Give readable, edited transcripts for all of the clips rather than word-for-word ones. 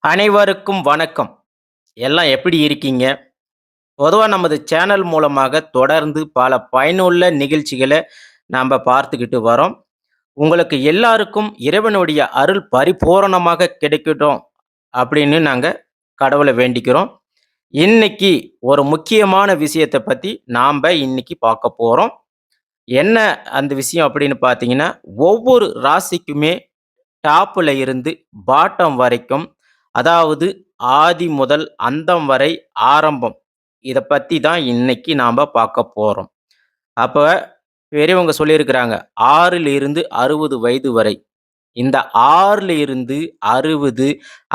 அனைவருக்கும் வணக்கம். எல்லாம் எப்படி இருக்கீங்க? பொதுவா நமது சேனல் மூலமாக தொடர்ந்து பல பயனுள்ள நிகழ்ச்சிகள நாம பார்த்துக்கிட்டு வரோம். உங்களுக்கு எல்லாருக்கும் இறைவனுடைய அருள் பரிபூரணமாக கிடைக்கட்டும் அப்படின்னு நாங்க கடவுள வேண்டிக்கிறோம். இன்னைக்கு ஒரு முக்கியமான விஷயத்த பத்தி இன்னைக்கு பார்க்க போறோம். என்ன அந்த விஷயம் அப்படின்னு பார்த்தீங்கன்னா, ஒவ்வொரு ராசிக்குமே டாப்ல இருந்து பாட்டம் வரைக்கும், அதாவது ஆதி முதல் அந்தம் வரை ஆரம்பம். இத பத்தி தான் இன்னைக்கு நாம பார்க்க போறோம். அப்ப பெரியவங்க சொல்லியிருக்கிறாங்க, 6ல் இருந்து 60 வயது வரை. இந்த 6ல இருந்து 60,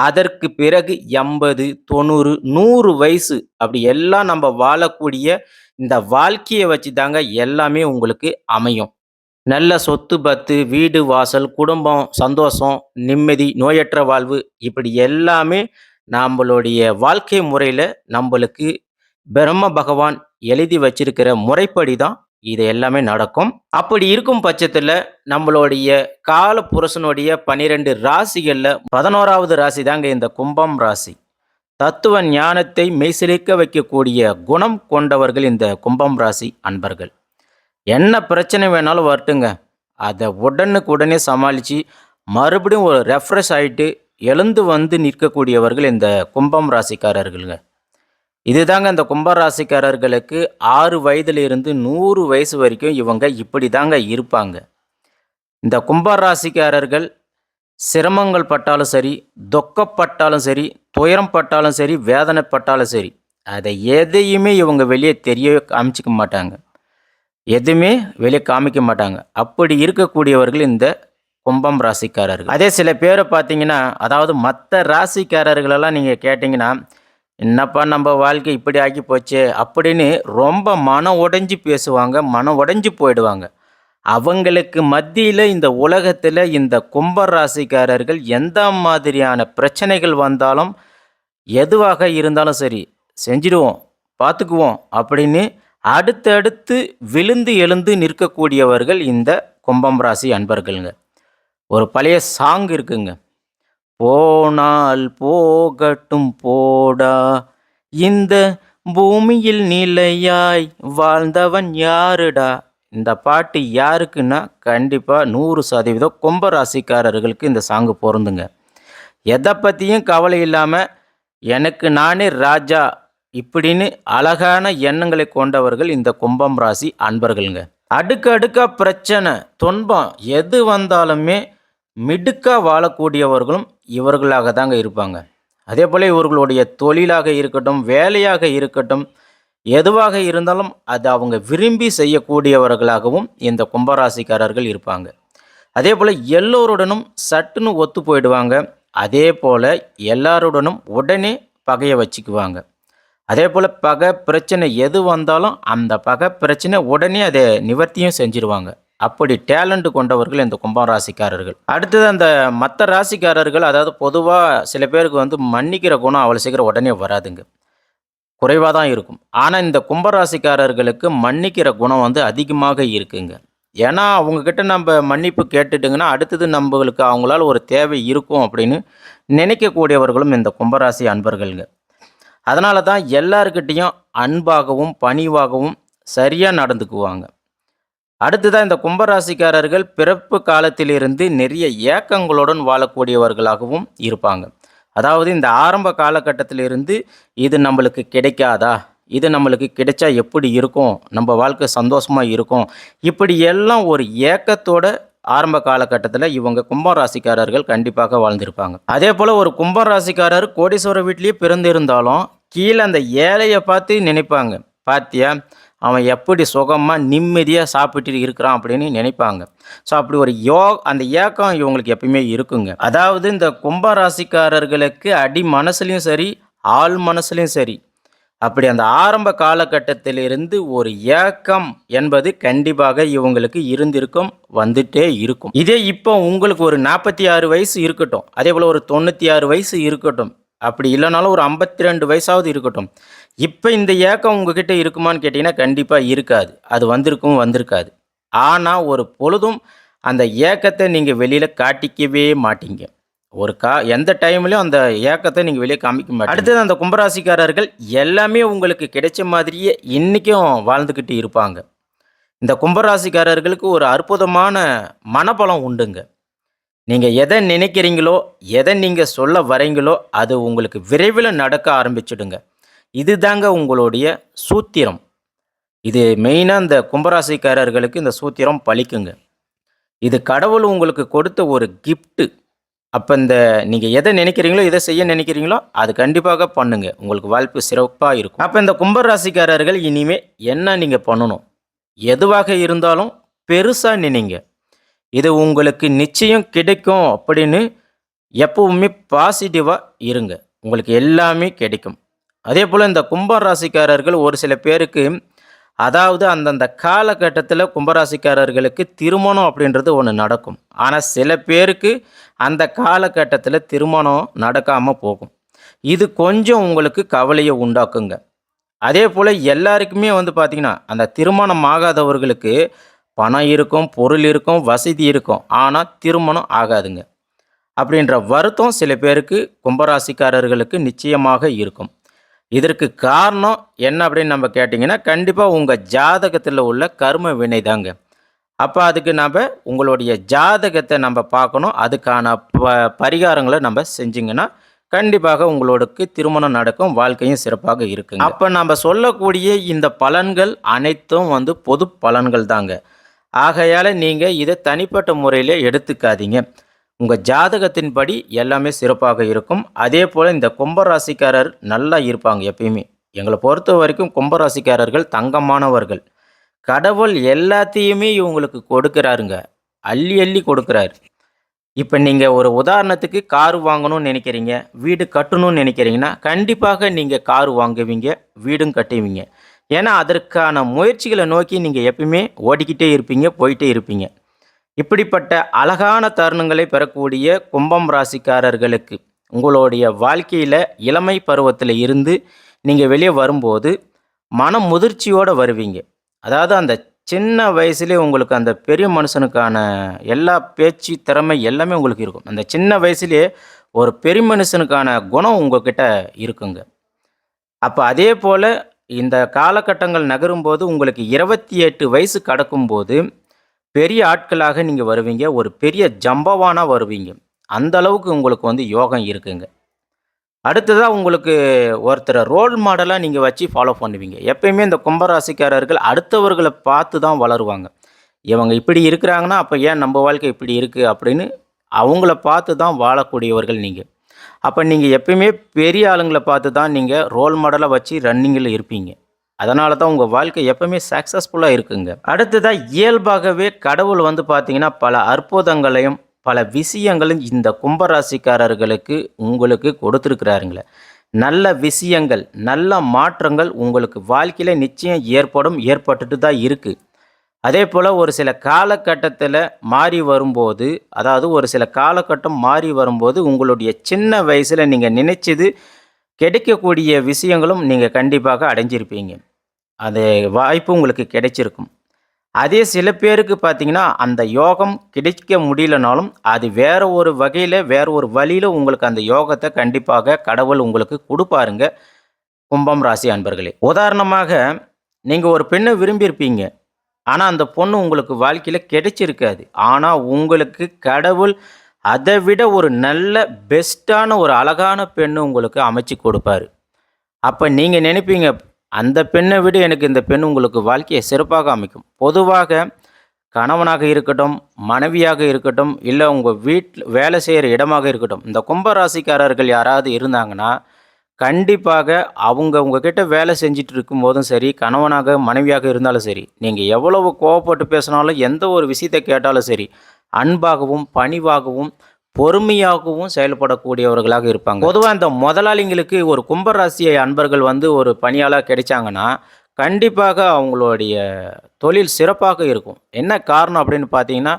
அதற்கு பிறகு 80, 90, 100 வயசு அப்படி எல்லாம் நம்ப வாழக்கூடிய இந்த வாழ்க்கைய வச்சு தாங்க எல்லாமே உங்களுக்கு அமையும். நல்ல சொத்து பத்து, வீடு வாசல், குடும்பம், சந்தோஷம், நிம்மதி, நோயற்ற வாழ்வு இப்படி எல்லாமே நம்பளுடைய வாழ்க்கை முறையில நம்பளுக்கு பிரம்ம பகவான் எழுதி வச்சிருக்கிற முறைப்படி தான் இது எல்லாமே நடக்கும். அப்படி இருக்கும் பட்சத்துல நம்மளுடைய கால புருஷனுடைய 12 ராசிகள்ல 11வது ராசி தாங்க இந்த கும்பம் ராசி. தத்துவ ஞானத்தை மெய்சிலிர்க்க வைக்கக்கூடிய குணம் கொண்டவர்கள் இந்த கும்பம் ராசி அன்பர்கள். என்ன பிரச்சனை வேணாலும் வரட்டுங்க. அத உடனுக்கு உடனே சமாளிச்சு, மறுபடியும் ஒரு ரெஃப்ரெஷ் ஆயிட்டு, எழுந்து வந்து நிற்கக்கூடியவர்கள் இந்த கும்பம் ராசிக்காரர்கள்ங்க. இதுதாங்க இந்த கும்ப ராசிக்காரர்களுக்கு 6 வயதிலிருந்து 100 வயசு வரைக்கும் இவங்க இப்படி தாங்க இருப்பாங்க. இந்த கும்ப ராசிக்காரர்கள் சிரமங்கள் பட்டாலும் சரி, துக்கப்பட்டாலும் சரி, துயரம் பட்டாலும் சரி, வேதனைப்பட்டாலும் சரி, அதை எதையுமே இவங்க வெளியே தெரியவே காமிச்சுக்க மாட்டாங்க. எதுவுமே வெளிய காமிக்க மாட்டாங்க. அப்படி இருக்கக்கூடியவர்கள் இந்த கும்பம் ராசிக்காரர்கள். அதே சில பேர பார்த்தீங்கன்னா, அதாவது மத்த ராசிக்காரர்களெல்லாம் நீங்க கேட்டீங்கன்னா, "என்னப்பா நம்ப வாழ்க்கை இப்படி ஆகி போச்சே!" அப்படின்னு ரொம்ப மனம் உடைஞ்சு பேசுவாங்க. மனம் உடைஞ்சு போயிடுவாங்க. அவங்களுக்கு மத்தியில இந்த உலகத்தில இந்த கும்ப ராசிக்காரர்கள் எந்த மாதிரியான பிரச்சனைகள் வந்தாலும், எதுவாக இருந்தாலும் சரி, "செஞ்சுடுவோம், பார்த்துக்குவோம்" அப்படின்னு அடுத்தடுத்து விழுந்து எழுந்து நிற்கக்கூடியவர்கள் இந்த கும்பம் ராசி அன்பர்களுங்க. ஒரு பழைய சாங் இருக்குங்க. போனால் போகட்டும் போடா, இந்த பூமியில் நிலையாய் வாழ்ந்தவன் யாருடா. இந்த பாட்டு யாருக்குன்னா, கண்டிப்பா 100% கும்ப ராசிக்காரர்களுக்கு இந்த சாங் பொருந்துங்க. எத பத்தியும் கவலை இல்லாம, எனக்கு நானே ராஜா இப்படின்னு அழகான எண்ணங்களை கொண்டவர்கள் இந்த கும்பம் ராசி அன்பர்களுங்க. அடுக்கு அடுக்கா பிரச்சனை, துன்பம் எது வந்தாலுமே மிடுக்கா வாழக்கூடியவர்களும் இவர்களாக தாங்க இருப்பாங்க. அதே போல இவர்களுடைய தொழிலாக இருக்கட்டும், வேலையாக இருக்கட்டும், எதுவாக இருந்தாலும் அது அவங்க விரும்பி செய்யக்கூடியவர்களாகவும் இந்த கும்பராசிக்காரர்கள் இருப்பாங்க. அதே போல எல்லோருடனும் சட்டுன்னு ஒத்து போயிடுவாங்க. அதே போல எல்லாருடனும் உடனே பகையை வச்சுக்குவாங்க. அதே போல பகை பிரச்சனை எது வந்தாலும் அந்த பகை பிரச்சனை உடனே அதை நிவர்த்தியும் செஞ்சிருவாங்க. அப்படி டேலண்ட் கொண்டவர்கள் இந்த கும்ப ராசிக்காரர்கள். அடுத்தது அந்த மற்ற ராசிக்காரர்கள், அதாவது பொதுவாக சில பேருக்கு வந்து மன்னிக்கிற குணம் அவ்வளோ சீக்கிரம் உடனே வராதுங்க. குறைவாக தான் இருக்கும். ஆனால் இந்த கும்ப ராசிக்காரர்களுக்கு மன்னிக்கிற குணம் வந்து அதிகமாக இருக்குங்க. ஏன்னா அவங்கக்கிட்ட நம்ம மன்னிப்பு கேட்டுட்டுங்கன்னா அடுத்தது நம்மளுக்கு அவங்களால ஒரு தேவை இருக்கும் அப்படின்னு நினைக்கக்கூடியவர்களும் இந்த கும்பராசி அன்பர்கள்ங்க. அதனால தான் எல்லார்கிட்டேயும் அன்பாகவும் பணிவாகவும் சரியாக நடந்துக்குவாங்க. அடுத்ததாக இந்த கும்பராசிக்காரர்கள் பிறப்பு காலத்திலிருந்து நிறைய ஏக்கங்களுடன் வாழக்கூடியவர்களாகவும் இருப்பாங்க. அதாவது இந்த ஆரம்ப காலகட்டத்திலிருந்து இது நம்மளுக்கு கிடைக்காதா, இது நம்மளுக்கு கிடைச்சா எப்படி இருக்கும், நம்ம வாழ்க்கை சந்தோஷமாக இருக்கும், இப்படி எல்லாம் ஒரு ஏக்கத்தோட ஆரம்ப காலகட்டத்தில் இவங்க கும்பராசிக்காரர்கள் கண்டிப்பாக வாழ்ந்திருப்பாங்க. அதே போல் ஒரு கும்பராசிக்காரர் கோடீஸ்வர வீட்லேயே பிறந்திருந்தாலும் கீழே அந்த ஏழையை பார்த்து நினைப்பாங்க. பாத்தியா, அவன் எப்படி சுகமாக நிம்மதியாக சாப்பிட்டு இருக்கிறான் அப்படின்னு நினைப்பாங்க. ஸோ அப்படி ஒரு அந்த ஏக்கம் இவங்களுக்கு எப்பயுமே இருக்குங்க. அதாவது இந்த கும்பராசிக்காரர்களுக்கு அடி மனசுலையும் சரி, ஆள் மனசுலையும் சரி, அப்படி அந்த ஆரம்ப காலகட்டத்திலிருந்து ஒரு ஏக்கம் என்பது கண்டிப்பாக இவங்களுக்கு இருந்திருக்கும், வந்துட்டே இருக்கும். இதே இப்போ உங்களுக்கு ஒரு 46 வயசு இருக்கட்டும், அதே போல் ஒரு 96 வயசு இருக்கட்டும், அப்படி இல்லைனாலும் ஒரு 52 வயசாவது இருக்கட்டும், இப்போ இந்த ஏக்கம் உங்ககிட்ட இருக்குமான்னு கேட்டிங்கன்னா கண்டிப்பாக இருக்காது. அது வந்திருக்காது. ஆனால் ஒரு பொழுதும் அந்த ஏக்கத்தை நீங்கள் வெளியில் காட்டிக்கவே மாட்டீங்க. எந்த டைம்லயும் அந்த ஏக்கத்த நீங்க வெளிய காமிக்க மாட்டீங்க. அடுத்தது அந்த கும்பராசிக்காரர்கள் எல்லாமே உங்களுக்கு கிடைச்ச மாதிரியே இன்னைக்கும் வாழ்ந்துகிட்டு இருப்பாங்க. இந்த கும்பராசிக்காரர்களுக்கு ஒரு அற்புதமான மனபலம் உண்டுங்க. நீங்க எத நினைக்கிறீங்களோ, எத நீங்க சொல்ல வரீங்களோ, அது உங்களுக்கு விரைவில நடக்க ஆரம்பிச்சுடுங்க. இதுதாங்க உங்களுடைய சூத்திரம். இது மெயினா இந்த கும்பராசிக்காரர்களுக்கு இந்த சூத்திரம் பலிக்குங்க. இது கடவுள் உங்களுக்கு கொடுத்த ஒரு கிஃப்ட். அப்ப நீங்க எத நினைக்கிறீங்களோ, எத செய்ய நினைக்கிறீங்களோ, அது கண்டிப்பாக பண்ணுங்க. உங்களுக்கு வாழ்வு சிறப்பா இருக்கும். அப்ப இந்த கும்பராசிக்காரர்கள் இனிமே என்ன நீங்க பண்ணணும்? எதுவாக இருந்தாலும் பெருசா நினைங்க. இது உங்களுக்கு நிச்சயம் கிடைக்கும் அப்படின்னு எப்பவுமே பாசிட்டிவா இருங்க. உங்களுக்கு எல்லாமே கிடைக்கும். அதேபோல இந்த கும்ப ராசிக்காரர்கள் ஒரு சில பேருக்கு அதாவது அந்தந்த காலகட்டத்தில கும்பராசிக்காரர்களுக்கு திருமணம் அப்படின்றது ஒண்ணு நடக்கும். ஆனா சில பேருக்கு அந்த காலகட்டத்தில திருமணம் நடக்காம போகும். இது கொஞ்சம் உங்களுக்கு கவலைய உண்டாக்குங்க. அதேபோல எல்லாருக்குமே வந்து பார்த்தீங்கன்னா, அந்த திருமணம் ஆகாதவர்களுக்கு பணம் இருக்கும், பொருள் இருக்கும், வசதி இருக்கும். ஆனா திருமணம் ஆகாதுங்க. அப்படின்ற வருத்தம் சில பேருக்கு கும்பராசிக்காரர்களுக்கு நிச்சயமாக இருக்கும். இதற்கு காரணம் என்ன அப்படின்னு நம்ம கேட்டிங்கன்னா, கண்டிப்பா உங்க ஜாதகத்தில உள்ள கர்ம வினை தாங்க. அப்ப அதுக்கு உங்களுடைய ஜாதகத்த நம்ப பார்க்கணும். அதுக்கான பரிகாரங்கள நம்ப செஞ்சீங்கன்னா, கண்டிப்பாக உங்களுக்கு திருமணம் நடக்கும். வாழ்க்கையும் சிறப்பாக இருக்குங்க. அப்ப நம்ப சொல்லக்கூடிய இந்த பலன்கள் அனைத்தும் வந்து பொது பலன்கள் தாங்க. ஆகையால நீங்க இத தனிப்பட்ட முறையில எடுத்துக்காதீங்க. உங்க ஜாதகத்தின்படி எல்லாமே சிறப்பாக இருக்கும். அதேபோல இந்த கும்ப ராசிக்காரர் நல்லா இருப்பாங்க எப்பயுமே. எங்கள பொறுத்தவரைக்கும் கும்ப ராசிக்காரர்கள் தங்கமானவர்கள். கடவுள் எல்லாத்தையுமே இவங்களுக்கு கொடுக்கிறாருங்க. அள்ளி அள்ளி கொடுக்கிறாரு. இப்ப நீங்க ஒரு உதாரணத்துக்கு கார் வாங்கணும்னு நெனைக்கிறீங்க, வீடு கட்டணும்னு நெனைக்கிறீங்கன்னா, கண்டிப்பாக நீங்க கார் வாங்குவீங்க, வீடும் கட்டுவீங்க. ஏன்னா, அதற்கான முயற்சிகள நோக்கி நீங்க எப்பயுமே ஓடிக்கிட்டே இருப்பீங்க, போயிட்டே இருப்பீங்க. இப்படிப்பட்ட அழகான தருணங்களை பெறக்கூடிய கும்பம் ராசிக்காரர்களுக்கு, உங்களுடைய வாழ்க்கையில இளமை பருவத்தில இருந்து நீங்க வெளிய வரும்போது, மன முதிர்ச்சியோட வருவீங்க. அதாவது அந்த சின்ன வயசுலயே உங்களுக்கு அந்த பெரிய மனுஷனுக்கான எல்லா பேச்சு, திறமை எல்லாமே உங்களுக்கு இருக்கும். அந்த சின்ன வயசுலயே ஒரு பெரிய மனுஷனுக்கான குணம் உங்ககிட்ட இருக்குங்க. அப்ப அதே போல இந்த காலகட்டங்கள் நகரும்போது உங்களுக்கு 28 வயசு கடக்கும்போது, பெரிய ஆட்களாக நீங்க வருவீங்க. ஒரு பெரிய ஜம்பவானா வருவீங்க. அந்த அளவுக்கு உங்களுக்கு வந்து யோகம் இருக்குங்க. அடுத்ததா உங்களுக்கு ஒருத்தர ரோல் மாடலா நீங்க வச்சு ஃபாலோ பண்ணுவீங்க. எப்பயுமே இந்த கும்பராசிக்காரர்கள் அடுத்தவர்கள பார்த்து தான் வளருவாங்க. இவங்க இப்படி இருக்கிறாங்கன்னா, அப்ப ஏன் நம்ம வாழ்க்கை இப்படி இருக்கு? அப்படின்னு அவங்கள பார்த்து தான் வாழக்கூடியவர்கள் நீங்க. அப்ப நீங்க எப்பயுமே பெரிய ஆளுங்கள பார்த்து தான் நீங்க ரோல் மாடலா வச்சு ரன்னிங்கில இருப்பீங்க. அதனால தான் உங்க வாழ்க்கை எப்பவுமே சக்சஸ்ஃபுல்லா இருக்குங்க. அடுத்ததா இயல்பாகவே கடவுள் வந்து பார்த்தீங்கன்னா, பல அற்புதங்களையும், பல விஷயங்களும் இந்த கும்பராசிக்காரர்களுக்கு உங்களுக்கு கொடுத்துருக்கிறாருங்களே. நல்ல விஷயங்கள், நல்ல மாற்றங்கள் உங்களுக்கு வாழ்க்கையில நிச்சயம் ஏற்படும், ஏற்பட்டுட்டு தான் இருக்கு. அதேபோல ஒரு சில காலகட்டத்தில மாறி வரும்போது, அதாவது ஒரு சில காலகட்டம் மாறி வரும்போது, உங்களுடைய சின்ன வயசுல நீங்க நினைச்சது கிடைக்கக்கூடிய விஷயங்களும் நீங்க கண்டிப்பாக அடைஞ்சிருப்பீங்க. அது வாய்ப்பு உங்களுக்கு கிடைச்சிருக்கும். அதே சில பேருக்கு பார்த்தீங்கன்னா, அந்த யோகம் கிடைக்க முடியலனாலும், அது வேற ஒரு வகையில, வேற ஒரு வழியில உங்களுக்கு அந்த யோகத்த கண்டிப்பாக கடவுள் உங்களுக்கு குடுப்பாருங்க. கும்பம் ராசி அன்பர்களே. உதாரணமாக, நீங்க ஒரு பெண்ண விரும்பியிருப்பீங்க. ஆனா, அந்த பொண்ணு உங்களுக்கு வாழ்க்கையில கிடைச்சிருக்காது. ஆனா, உங்களுக்கு கடவுள் அத விட ஒரு நல்ல பெஸ்ட்டான ஒரு அழகான பெண்ணு உங்களுக்கு அமைச்சு கொடுப்பாரு. அப்ப நீங்க நினைப்பீங்க, அந்த பெண்ண விட எனக்கு இந்த பெண் உங்களுக்கு வாழ்க்கைய சிறப்பாக அமைக்கும். பொதுவாக கணவனாக இருக்கட்டும், மனைவியாக இருக்கட்டும், இல்ல உங்க வீட்ல வேலை செய்ற இடமாக இருக்கட்டும், இந்த கும்ப ராசிக்காரர்கள் யாராவது இருந்தாங்கன்னா, கண்டிப்பாக அவங்க உங்ககிட்ட வேலை செஞ்சுட்டு இருக்கும்போதும் சரி, கணவனாக, மனைவியாக இருந்தாலும் சரி, நீங்க எவ்வளவு கோவப்பட்டு பேசினாலும், எந்த ஒரு விஷயத்த கேட்டாலும் சரி, அன்பாகவும், பணிவாகவும், பொறுமையாகவும் செயல்படக்கூடியவர்களாக இருப்பாங்க. பொதுவா இந்த முதலாளிங்களுக்கு ஒரு கும்ப ராசி அன்பர்கள் வந்து ஒரு பணியாளா கிடைச்சாங்கன்னா, கண்டிப்பாக அவங்களுடைய தொழில் சிறப்பாக இருக்கும். என்ன காரணம் அப்படின்னு பார்த்தீங்கன்னா,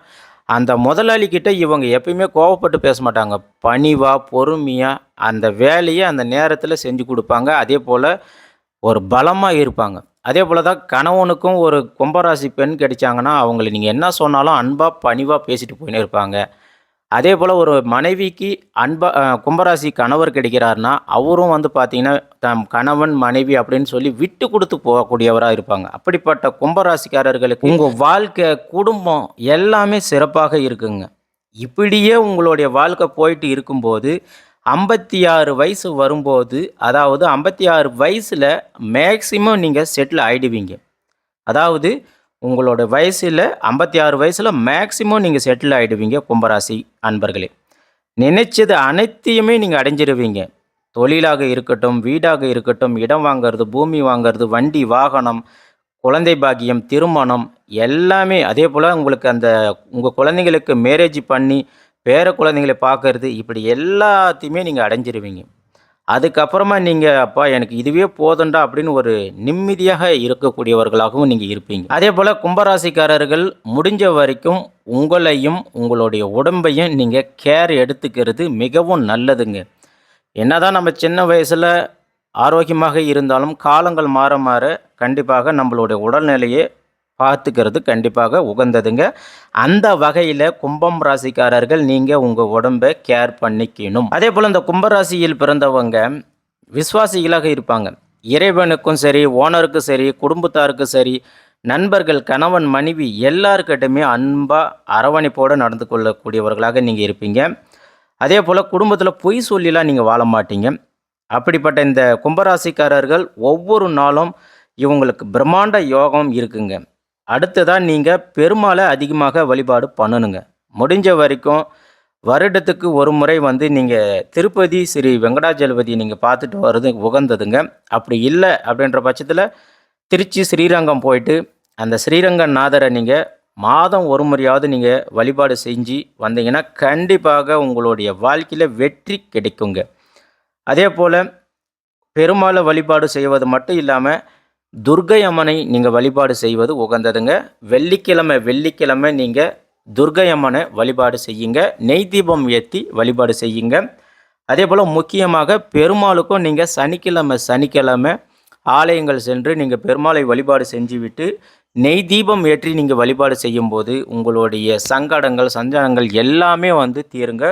அந்த முதலாளி கிட்ட இவங்க எப்பயுமே கோவப்பட்டு பேச மாட்டாங்க. பணிவா, பொறுமையா அந்த வேலைய அந்த நேரத்தில செஞ்சு குடுப்பாங்க. அதேபோல ஒரு பலமா இருப்பாங்க. அதேபோல தான் கணவனுக்கும் ஒரு கும்பராசி பெண் கிடைச்சாங்கன்னா, அவங்கள நீங்க என்ன சொன்னாலும் அன்பா, பணிவா பேசிட்டு போயின்னே இருப்பாங்க. அதேபோல ஒரு மனைவிக்கு கும்பராசி கணவர் கிடைக்கிறார்னா, அவரும் வந்து பார்த்தீங்கன்னா, தம் கணவன், மனைவி அப்படின்னு சொல்லி விட்டு குடுத்து போகக்கூடியவரா இருப்பாங்க. அப்படிப்பட்ட கும்பராசிக்காரர்களுக்கு உங்க வாழ்க்கை, குடும்பம் எல்லாமே சிறப்பாக இருக்குங்க. இப்படியே உங்களுடைய வாழ்க்கை போயிட்டு இருக்கும்போது, 56 வயசு வரும்போது, அதாவது 56 வயசுல மேக்ஸிமம் நீங்க செட்டில் ஆயிடுவீங்க. அதாவது உங்களோட வயசுல 56 வயசுல மேக்ஸிமம் நீங்க செட்டில் ஆயிடுவீங்க கும்பராசி அன்பர்களே. நினைச்சது அனைத்தையுமே நீங்க அடைஞ்சிருவீங்க. தொழிலாக இருக்கட்டும், வீடாக இருக்கட்டும், இடம் வாங்குறது, பூமி வாங்குறது, வண்டி, வாகனம், குழந்தை பாக்கியம், திருமணம் எல்லாமே அதேபோல உங்களுக்கு உங்க குழந்தைங்களுக்கு மேரேஜ் பண்ணி, பேர குழந்தைங்கள பார்க்கறது, இப்படி எல்லாத்தையுமே நீங்க அடைஞ்சிருவீங்க. அதுக்கப்புறமா நீங்க, "அப்பா எனக்கு இதுவே போதும்டா" அப்படின்னு ஒரு நிம்மதியாக இருக்கக்கூடியவர்களாகவும் நீங்க இருப்பீங்க. அதேபோல கும்பராசிக்காரர்கள் முடிஞ்ச வரைக்கும் உங்களையும், உங்களுடைய உடம்பையும் நீங்க கேர் எடுத்துக்கிறது மிகவும் நல்லதுங்க. என்னதான் நம்ம சின்ன வயசுல ஆரோக்கியமாக இருந்தாலும், காலங்கள் மாற மாற கண்டிப்பாக நம்மளுடைய உடல்நிலையை பார்த்துக்கிறது கண்டிப்பாக உகந்ததுங்க. அந்த வகையில கும்பம் ராசிக்காரர்கள் நீங்க உங்க உடம்ப கேர் பண்ணிக்கணும். அதேபோல இந்த கும்பராசியில் பிறந்தவங்க விசுவாசிகளாக இருப்பாங்க. இறைவனுக்கும் சரி, ஓனருக்கும் சரி, குடும்பத்தாருக்கும் சரி, நண்பர்கள், கணவன், மனைவி எல்லார்கிட்டயுமே அன்பா, அரவணைப்போட நடந்து கொள்ளக்கூடியவர்களாக நீங்க இருப்பீங்க. அதேபோல குடும்பத்தில பொய் சொல்லிலாம் நீங்க வாழ மாட்டீங்க. அப்படிப்பட்ட இந்த கும்பராசிக்காரர்கள் ஒவ்வொரு நாளும் இவங்களுக்கு பிரம்மாண்ட யோகம் இருக்குங்க. அடுத்ததா நீங்க பெருமாள அதிகமாக வழிபாடு பண்ணணுங்க. முடிஞ்ச வரைக்கும் வருடத்துக்கு ஒரு முறை வந்து நீங்க திருப்பதி ஸ்ரீ வெங்கடாஜலபதி நீங்க பார்த்துட்டு வர்றது உகந்ததுங்க. அப்படி இல்ல அப்படின்ற பட்சத்தில திருச்சி, ஸ்ரீரங்கம் போயிட்டு அந்த ஸ்ரீரங்கநாதரை நீங்க மாதம் ஒரு முறையாவது நீங்க வழிபாடு செஞ்சு வந்தீங்கன்னா, கண்டிப்பாக உங்களுடைய வாழ்க்கையில வெற்றி கிடைக்குங்க. அதேபோல பெருமாள வழிபாடு செய்வது மட்டும் இல்லாம, துர்க்கை அம்மனை நீங்க வழிபாடு செய்வது உகந்ததுங்க. வெள்ளிக்கிழமை வெள்ளிக்கிழமை நீங்க துர்க்கை அம்மனை வழிபாடு செய்யுங்க. நெய் தீபம் ஏத்தி வழிபாடு செய்யுங்க. அதேபோல முக்கியமாக பெருமாளுக்கும் நீங்க சனிக்கிழமை சனிக்கிழமை ஆலயங்கள் சென்று நீங்க பெருமாளை வழிபாடு செஞ்சுவிட்டு, நெய் தீபம் ஏற்றி நீங்க வழிபாடு செய்யும்போது, உங்களுடைய சங்கடங்கள், சஞ்சலங்கள் எல்லாமே வந்து தீருங்க.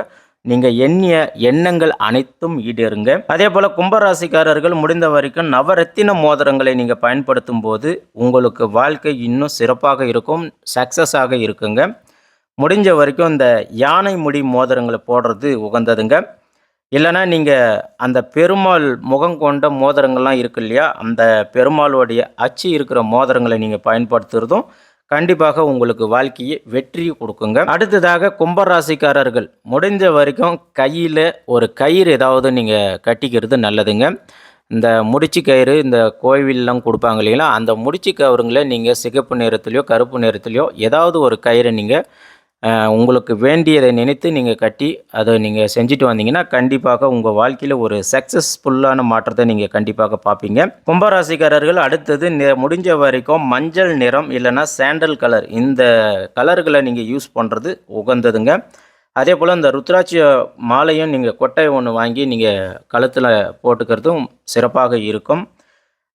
நீங்க எண்ணிய எண்ணங்கள் அனைத்தும் ஈடேறுங்க. அதேபோல கும்பராசிக்காரர்கள் முடிந்த வரைக்கும் நவரத்தின மோதிரங்களை நீங்க பயன்படுத்தும்போது, உங்களுக்கு வாழ்க்கை இன்னும் சிறப்பாக இருக்கும். சக்சஸாக இருக்குங்க. முடிஞ்ச வரைக்கும் இந்த யானை முடி மோதிரங்கள போடுறது உகந்ததுங்க. இல்லன்னா நீங்க அந்த பெருமாள் முகம் கொண்ட மோதிரங்கள்லாம் இருக்கு இல்லையா? அந்த பெருமாளுடைய அச்சு இருக்கிற மோதிரங்களை நீங்க பயன்படுத்துறதும் கண்டிப்பாக உங்களுக்கு வாழ்க்கையை வெற்றி கொடுக்குங்க. அடுத்ததாக கும்பராசிக்காரர்கள் முடிஞ்ச வரைக்கும் கையில ஒரு கயிறு ஏதாவது நீங்க கட்டிக்கிறது நல்லதுங்க. இந்த முடிச்சு கயிறு இந்த கோவில்லாம் கொடுப்பாங்க இல்லைங்களா? அந்த முடிச்சு கயிறுங்கள நீங்க சிகப்பு நிறத்திலயோ, கருப்பு நிறத்திலயோ ஏதாவது ஒரு கயிறை நீங்க உங்களுக்கு வேண்டியதை நினைத்து நீங்க கட்டி, அத நீங்க செஞ்சுட்டு வந்தீங்கன்னா, கண்டிப்பாக உங்க வாழ்க்கையில ஒரு சக்சஸ்ஃபுல்லான மாற்றத்தை நீங்க கண்டிப்பாக பார்ப்பீங்க. கும்பராசிக்காரர்கள் அடுத்தது முடிஞ்ச வரைக்கும் மஞ்சள் நிறம் இல்லன்னா சாண்டல் கலர் இந்த கலர்கள நீங்க யூஸ் பண்றது உகந்ததுங்க. அதேபோல இந்த ருத்ராட்ச மாலையும் நீங்க கொட்டை ஒண்ணு வாங்கி நீங்க கழுத்துல போட்டுக்கிறதும் சிறப்பாக இருக்கும்.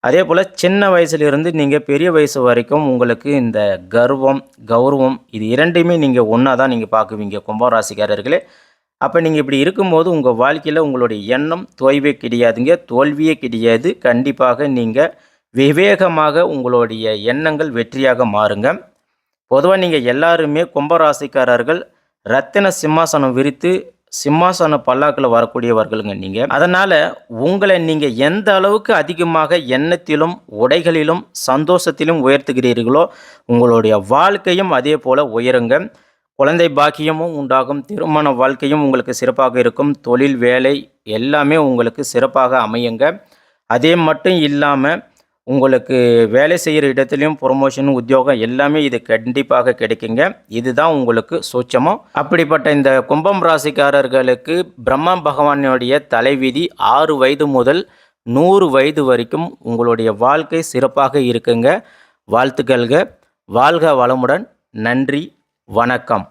அதேபோல சின்ன வயசுலேருந்து நீங்க பெரிய வயசு வரைக்கும் உங்களுக்கு இந்த கர்வம், கௌரவம் இது 2யுமே நீங்க ஒண்ணா தான் நீங்க பார்க்குவீங்க கும்பராசிக்காரர்களே. அப்ப நீங்க இப்படி இருக்கும்போது உங்க வாழ்க்கையில உங்களுடைய எண்ணம் தொய்வே கிடையாதுங்க. தோல்வியே கிடையாது. கண்டிப்பாக நீங்க விவேகமாக உங்களுடைய எண்ணங்கள் வெற்றியாக மாறுங்க. பொதுவா நீங்க எல்லாருமே கும்பராசிக்காரர்கள் ரத்தின சிம்மாசனம் விரித்து சிம்மாசன பல்லாக்குல வரக்கூடியவர்களுங்க நீங்க. அதனால உங்களை நீங்க எந்த அளவுக்கு அதிகமாக எண்ணத்திலும், உடைகளிலும், சந்தோஷத்திலும் உயர்த்துகிறீர்களோ, உங்களுடைய வாழ்க்கையும் அதே போல உயருங்க. குழந்தை பாக்கியமும் உண்டாகும். திருமண வாழ்க்கையும் உங்களுக்கு சிறப்பாக இருக்கும். தொழில், வேலை எல்லாமே உங்களுக்கு சிறப்பாக அமையுங்க. அதே மட்டும் இல்லாம உங்களுக்கு வேலை செய்கிற இடத்துலையும் ப்ரொமோஷன், உத்தியோகம் எல்லாமே இது கண்டிப்பாக கிடைக்குங்க. இதுதான் உங்களுக்கு சூட்சமம். அப்படிப்பட்ட இந்த கும்பம் ராசிக்காரர்களுக்கு பிரம்மா பகவானுடைய தலைவிதி 6 வயது முதல் 100 வயது வரைக்கும் உங்களுடைய வாழ்க்கை சிறப்பாக இருக்குங்க. வாழ்த்துக்கள்க. வாழ்க வளமுடன். நன்றி. வணக்கம்.